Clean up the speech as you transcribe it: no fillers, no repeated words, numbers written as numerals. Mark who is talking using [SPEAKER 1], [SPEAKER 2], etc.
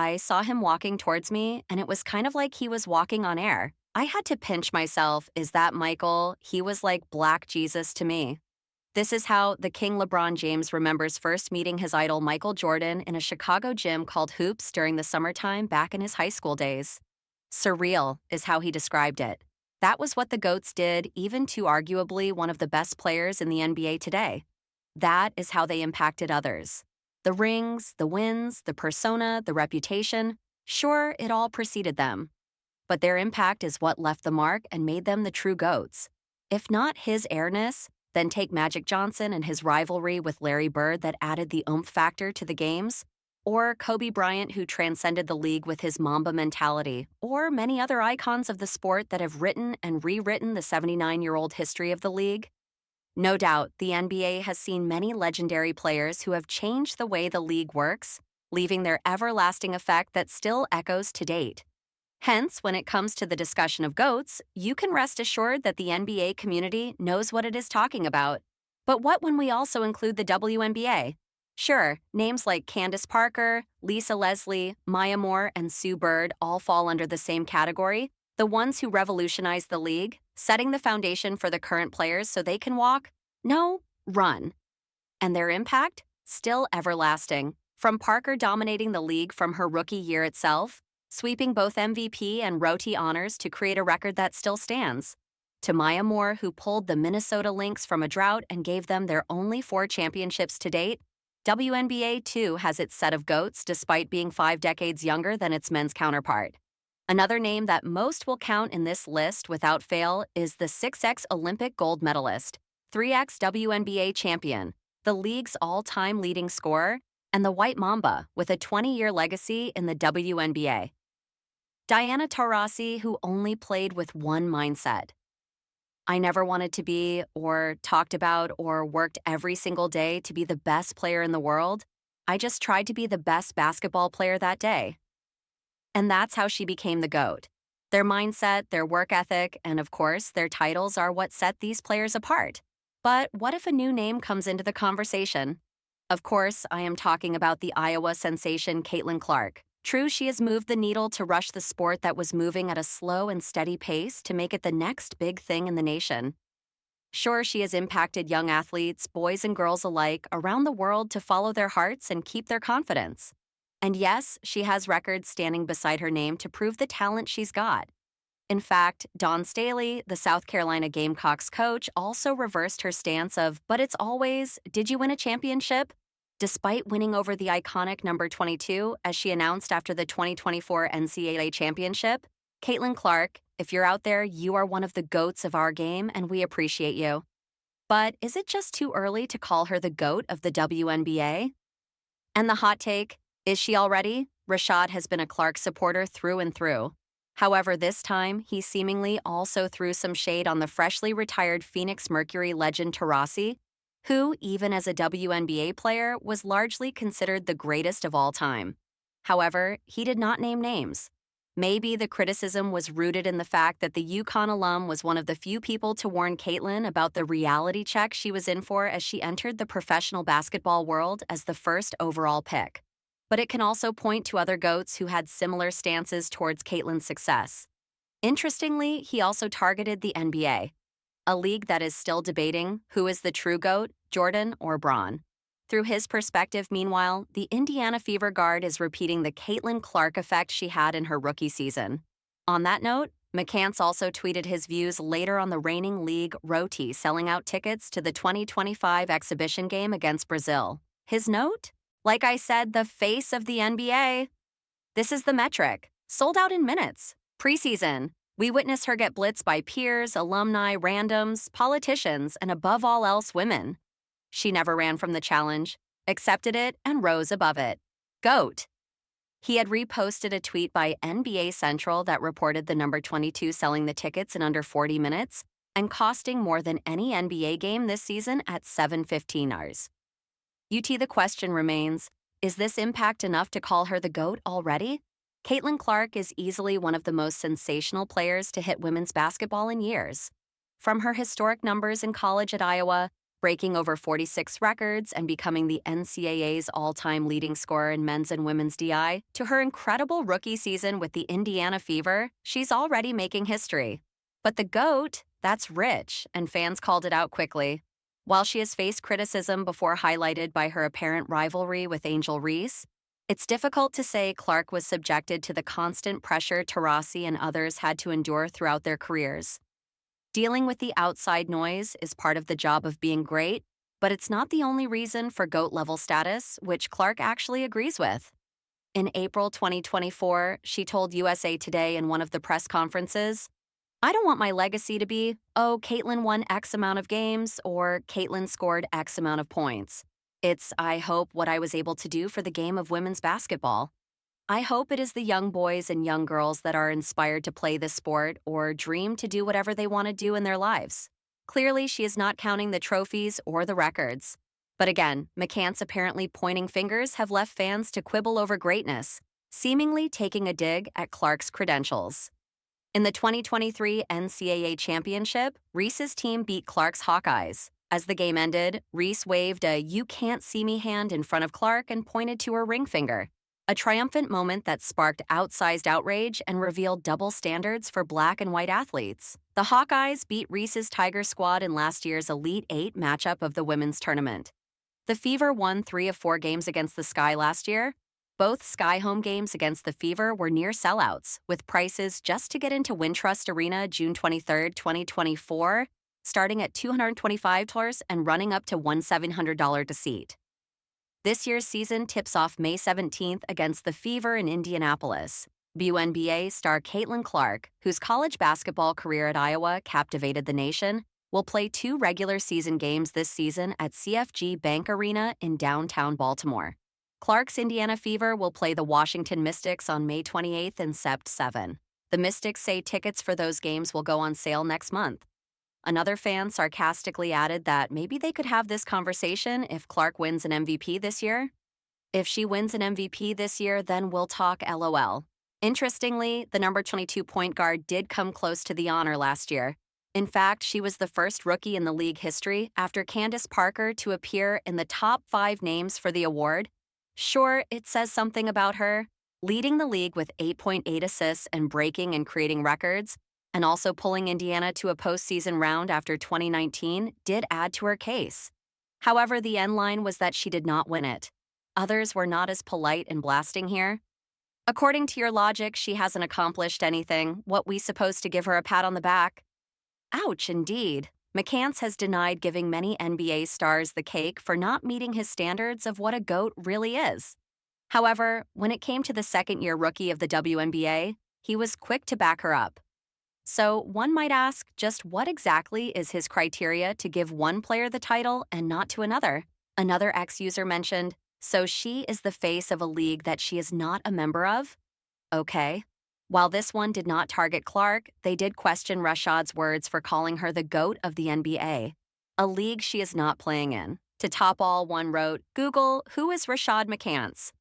[SPEAKER 1] I saw him walking towards me, and it was kind of like he was walking on air. I had to pinch myself. Is that Michael? He was like Black Jesus to me. This is how the King LeBron James remembers first meeting his idol Michael Jordan in a Chicago gym called Hoops during the summertime back in his high school days. Surreal is how he described it. That was what the GOATs did, even to arguably one of the best players in the NBA today. That is how they impacted others. The rings, the wins, the persona, the reputation, sure, it all preceded them. But their impact is what left the mark and made them the true GOATs. If not his airness, then take Magic Johnson and his rivalry with Larry Bird that added the oomph factor to the games, or Kobe Bryant who transcended the league with his Mamba mentality, or many other icons of the sport that have written and rewritten the 79-year-old history of the league. No doubt, the NBA has seen many legendary players who have changed the way the league works, leaving their everlasting effect that still echoes to date. Hence, when it comes to the discussion of GOATs, you can rest assured that the NBA community knows what it is talking about. But what when we also include the WNBA? Sure, names like Candace Parker, Lisa Leslie, Maya Moore, and Sue Bird all fall under the same category, the ones who revolutionized the league, setting the foundation for the current players so they can walk, no, run. And their impact? Still everlasting. From Parker dominating the league from her rookie year itself, sweeping both MVP and Rookie honors to create a record that still stands, to Maya Moore, who pulled the Minnesota Lynx from a drought and gave them their only 4 championships to date, WNBA too has its set of GOATs despite being 5 decades younger than its men's counterpart. Another name that most will count in this list without fail is the 6x Olympic gold medalist, 3x WNBA champion, the league's all-time leading scorer, and the White Mamba with a 20-year legacy in the WNBA. Diana Taurasi, who only played with one mindset. I never wanted to be, or talked about, or worked every single day to be the best player in the world. I just tried to be the best basketball player that day. And that's how she became the GOAT. Their mindset, their work ethic, and of course, their titles are what set these players apart. But what if a new name comes into the conversation? Of course, I am talking about the Iowa sensation Caitlin-Clark. True, she has moved the needle to rush the sport that was moving at a slow and steady pace to make it the next big thing in the nation. Sure, she has impacted young athletes, boys and girls alike, around the world to follow their hearts and keep their confidence. And yes, she has records standing beside her name to prove the talent she's got. In fact, Dawn Staley, the South Carolina Gamecocks coach, also reversed her stance of, but it's always, did you win a championship? Despite winning over the iconic number 22, as she announced after the 2024 NCAA championship, Caitlin-Clark, if you're out there, you are one of the GOATs of our game, and we appreciate you. But is it just too early to call her the GOAT of the WNBA? And the hot take, is she already? Rashad has been a Clark supporter through and through. However, this time, he seemingly also threw some shade on the freshly retired Phoenix Mercury legend Taurasi, who, even as a WNBA player, was largely considered the greatest of all time. However, he did not name names. Maybe the criticism was rooted in the fact that the UConn alum was one of the few people to warn Caitlin about the reality check she was in for as she entered the professional basketball world as the first overall pick. But it can also point to other GOATs who had similar stances towards Caitlin's success. Interestingly, he also targeted the NBA, a league that is still debating who is the true GOAT, Jordan or Bron. Through his perspective, meanwhile, the Indiana Fever guard is repeating the Caitlin-Clark effect she had in her rookie season. On that note, McCants also tweeted his views later on the reigning league Roti selling out tickets to the 2025 exhibition game against Brazil. His note? Like I said, the face of the NBA. This is the metric. Sold out in minutes. Preseason. We witnessed her get blitzed by peers, alumni, randoms, politicians, and above all else, women. She never ran from the challenge, accepted it, and rose above it. GOAT. He had reposted a tweet by NBA Central that reported the number 22 selling the tickets in under 40 minutes and costing more than any NBA game this season at 7:15 hours. The question remains, is this impact enough to call her the GOAT already? Caitlin-Clark is easily one of the most sensational players to hit women's basketball in years. From her historic numbers in college at Iowa, breaking over 46 records and becoming the NCAA's all-time leading scorer in men's and women's DI, to her incredible rookie season with the Indiana Fever, she's already making history. But the GOAT, that's rich, and fans called it out quickly. While she has faced criticism before highlighted by her apparent rivalry with Angel Reese, it's difficult to say Clark was subjected to the constant pressure Taurasi and others had to endure throughout their careers. Dealing with the outside noise is part of the job of being great, but it's not the only reason for GOAT-level status, which Clark actually agrees with. In April 2024, she told USA Today in one of the press conferences, "I don't want my legacy to be, oh, Caitlin won X amount of games or Caitlin scored X amount of points. It's, I hope, what I was able to do for the game of women's basketball. I hope it is the young boys and young girls that are inspired to play this sport or dream to do whatever they want to do in their lives." Clearly, she is not counting the trophies or the records. But again, McCants apparently pointing fingers have left fans to quibble over greatness, seemingly taking a dig at Clark's credentials. In the 2023 NCAA Championship, Reese's team beat Clark's Hawkeyes. As the game ended, Reese waved a "you can't see me" hand in front of Clark and pointed to her ring finger. A triumphant moment that sparked outsized outrage and revealed double standards for Black and white athletes. The Hawkeyes beat Reese's Tiger squad in last year's Elite Eight matchup of the women's tournament. The Fever won 3 of 4 games against the Sky last year. Both Sky home games against the Fever were near sellouts, with prices just to get into Wintrust Arena June 23, 2024, starting at $225 and running up to $1,700 a seat. This year's season tips off May 17th against the Fever in Indianapolis. WNBA star Cunningham-Clark, whose college basketball career at Iowa captivated the nation, will play 2 regular season games this season at CFG Bank Arena in downtown Baltimore. Clark's Indiana Fever will play the Washington Mystics on May 28th and Sept. 7. The Mystics say tickets for those games will go on sale next month. Another fan sarcastically added that maybe they could have this conversation if Clark wins an MVP this year. If she wins an MVP this year, then we'll talk LOL. Interestingly, the number 22 point guard did come close to the honor last year. In fact, she was the first rookie in the league history after Candace Parker to appear in the top 5 names for the award. Sure, it says something about her. Leading the league with 8.8 assists and breaking and creating records, and also pulling Indiana to a postseason round after 2019 did add to her case. However, the end line was that she did not win it. Others were not as polite in blasting here. According to your logic, she hasn't accomplished anything. What we supposed to give her a pat on the back? Ouch, indeed. McCants has denied giving many NBA stars the cake for not meeting his standards of what a GOAT really is. However, when it came to the second-year rookie of the WNBA, he was quick to back her up. So one might ask, just what exactly is his criteria to give one player the title and not to another? Another ex-user mentioned, so she is the face of a league that she is not a member of? Okay. While this one did not target Clark, they did question Rashad's words for calling her the GOAT of the NBA, a league she is not playing in. To top all, one wrote, "Google, who is Rashad McCants?"